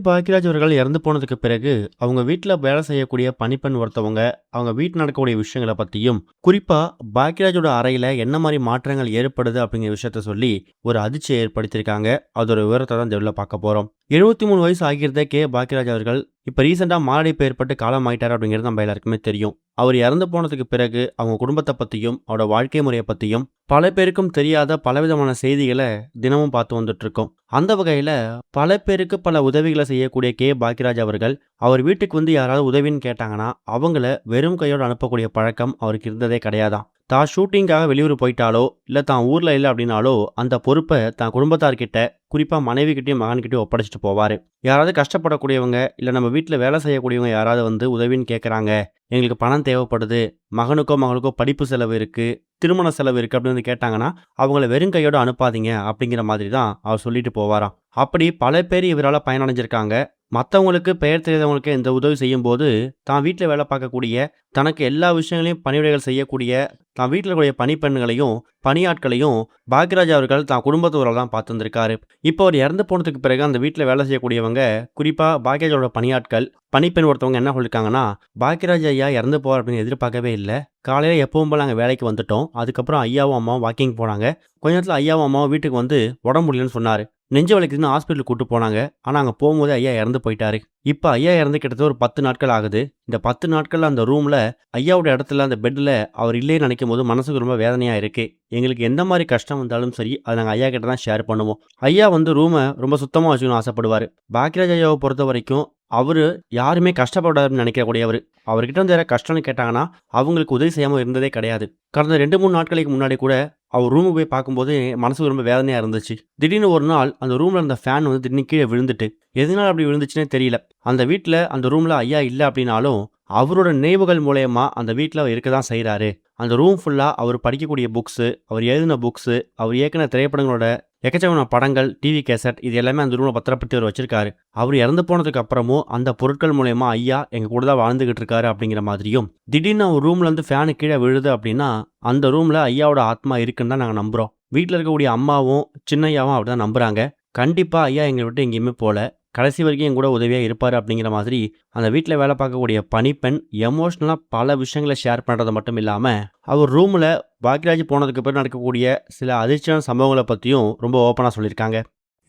பாக்கியராஜ் அவர்கள் இறந்து போனதுக்கு பிறகு, அவங்க வீட்ல வேலை செய்யக்கூடிய பணிப்பெண் ஒருத்தவங்க, அவங்க வீட்ல நடக்கக்கூடிய விஷயங்கள பத்தியும், குறிப்பா பாக்கியராஜோட அறையில என்ன மாரி மாற்றங்கள் ஏற்படுது அப்படிங்கிற விஷயத்த சொல்லி, ஒரு அதிர்ச்சிய ஏற்படுத்தியிருக்காங்க. அதோட விவரத்த தான் இந்த வீடியோல பார்க்க போறோம். 73 வயசு ஆகியிருந்த பாக்கியராஜ் அவர்கள், இப்ப ரீசென்ட்டா மாரடைப்பு ஏற்பட்டு காலமாயிட்டாரு அப்படிங்கிறது நம்ம எல்லாருக்குமே தெரியும். அவர் இறந்து போனதுக்கு பிறகு, அவங்க குடும்பத்த பத்தியும், அவரோட வாழ்க்கை முறைய பத்தியும், பல பேருக்கும் தெரியாத பலவிதமான செய்திகள தினமும் பார்த்து வந்துட்டுருக்கோம். அந்த வகையில பல பேருக்கு பல உதவிகள செய்யக்கூடிய பாக்கியராஜ் அவர்கள், அவர் வீட்டுக்கு வந்து யாராவது உதவின்னு கேட்டாங்கன்னா, அவங்கள வெறும் கையோட அனுப்பக்கூடிய பழக்கம் அவருக்கு இருந்ததே கிடையாதாம். தான் ஷூட்டிங்காக வெளியூர் போயிட்டாலோ, இல்ல தான் ஊர்ல இல்ல அப்படின்னாலோ, அந்த பொறுப்ப தான் குடும்பத்தார்கிட்ட, குறிப்பா மனைவிகிட்டயும், மகன்கிட்டயும் ஒப்படைச்சுட்டு போவாரு. யாராவது கஷ்டப்படக்கூடியவங்க, இல்ல நம்ம வீட்ல வேலை செய்யக்கூடியவங்க யாராவது வந்து உதவின்னு கேட்கறாங்க, எங்களுக்கு பணம் தேவைப்படுது, மகனுக்கோ, மகளுக்கோ படிப்பு செலவு இருக்கு, திருமண செலவு இருக்கு அப்படின்னு வந்து கேட்டாங்கன்னா, அவங்கள வெறும் கையோட அனுப்பாதீங்க அப்படிங்கிற மாதிரி தான் அவர் சொல்லிட்டு போவாராம். அப்படி பல பேர் இவரால பயனடைஞ்சிருக்காங்க. மத்தவங்களுக்கு பெயர் தெரியாதவங்களுக்கு இந்த உதவி செய்யும்போது, தான் வீட்ல வேலை பார்க்கக்கூடிய, தனக்கு எல்லா விஷயங்களையும் பணிவிடைகள் செய்யக்கூடிய, தான் வீட்ல இருக்கக்கூடிய பணிப்பெண்களையும், பணியாட்களையும் பாக்யராஜ் அவர்கள் தான் குடும்பத்தோட தான் பார்த்துருந்துருக்காரு. இப்போ அவர் இறந்து போனதுக்கு பிறகு அந்த வீட்ல வேலை செய்யக்கூடியவங்க, குறிப்பா பாக்யராஜோட பணியாட்கள், பணிப்பெண் ஒருத்தவங்க என்ன சொல்லியிருக்காங்கன்னா, "பாக்யராஜ் ஐயா இறந்து போவார் அப்படின்னு எதிர்பார்க்கவே இல்ல. காலையில எப்பவும் போல நாங்க வேலைக்கு வந்துட்டோம். அதுக்கப்புறம் ஐயாவும், அம்மாவும் வாக்கிங் போனாங்க. கொஞ்ச நேரத்துல ஐயாவும், அம்மாவும் வீட்டுக்கு வந்து உடம்பு முடியலன்னு சொன்னாரு. நெஞ்சு வலிக்குதுன்னு ஹாஸ்பிட்டலுக்கு கூட்டு போனாங்க. ஆனா அங்க போகும்போது ஐயா இறந்து போயிட்டாரு. இப்ப ஐயா இறந்து கிட்டத்தட்ட ஒரு 10 நாட்கள் ஆகுது. இந்த 10 நாட்கள்ல அந்த ரூம்ல ஐயாவோட இடத்துல அந்த பெட்ல அவர் இல்லைன்னு நினைக்கும்போது மனசுக்கு ரொம்ப வேதனையா இருக்கு. எங்களுக்கு எந்த மாரி கஷ்டம் வந்தாலும் சரி, அத நாங்க ஐயா கிட்ட தான் ஷேர் பண்ணுவோம். ஐயா வந்து ரூம ரொம்ப சுத்தமா வச்சுக்கணும்னு ஆசைப்படுவாரு. பாக்யராஜ் ஐயாவ பொறுத்தவரைக்கும் அவரு யாருமே கஷ்டப்படாதுன்னு நினைக்கக்கூடியவரு. அவர்கிட்ட வந்து யாராவது கஷ்டம்னு கேட்டாங்கன்னா, அவங்களுக்கு உதவி செய்யாம இருந்ததே கிடையாது. கடந்த 2, 3 நாட்களுக்கு முன்னாடி கூட அவர் ரூமுக்கு போய் பார்க்கும்போது மனசுக்கு ரொம்ப வேதனையா இருந்துச்சு. திடீர்னு ஒரு நாள் அந்த ரூம்ல இருந்த ஃபேன் வந்து திடீர்னு கீழ விழுந்துட்டு, எதனால அப்படி விழுந்துச்சுன்னே தெரியல. அந்த வீட்ல அந்த ரூம்ல ஐயா இல்ல அப்படின்னாலும், அவரோட நினைவுகள் மூலியமா அந்த வீட்ல அவர் இருக்க தான் செய்றாரு. அந்த ரூம் ஃபுல்லா அவர் படிக்கக்கூடிய புக்ஸு, அவர் எழுதின புக்ஸு, அவர் இயக்குன திரைப்படங்களோட எக்கச்சக்கமான படங்கள், டிவி கேசட் இது எல்லாமே அந்த ரூம்ல பத்திரப்படுத்தி அவர் வச்சிருக்காரு. அவர் இறந்து போனதுக்கு அப்புறமும் அந்த பொருட்கள் மூலியமா ஐயா எங்க கூட தான் வாழ்ந்துகிட்டு இருக்காரு அப்படிங்கிற மாதிரியும், திடீர்னு ஒரு ரூம்ல இருந்து ஃபேனு கீழ விழுது அப்படின்னா, அந்த ரூம்ல ஐயாவோட ஆத்மா இருக்குன்னு தான் நாங்க நம்புறோம். வீட்ல இருக்கக்கூடிய அம்மாவும், சின்னையாவும் அப்படிதான் நம்புறாங்க. கண்டிப்பா ஐயா எங்கள விட்டு எங்கேயுமே போல. கடைசி வரைக்கும் என் கூட உதவியா இருப்பாரு அப்படிங்கிற மாதிரி, அந்த வீட்ல வேலை பார்க்கக்கூடிய பணிப்பெண் எமோஷனலா பல விஷயங்கள ஷேர் பண்றது மட்டும் இல்லாம, அவர் ரூம்ல பாக்யராஜ் போனதுக்கு பிறகு நடக்கக்கூடிய சில அதிர்ச்சியான சம்பவங்கள பத்தியும் ரொம்ப ஓப்பனா சொல்லியிருக்காங்க.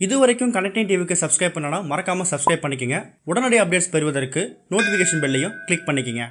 இதுவரைக்கும் கனெக்டிங் டிவிக்கு சப்ஸ்கிரைப் பண்ணனா மறக்காம சப்ஸ்கிரைப் பண்ணிக்கங்க. உடனடி அப்டேட்ஸ் பெறுவதற்கு நோட்டிஃபிகேஷன் பெல்லையும் கிளிக் பண்ணிக்கங்க.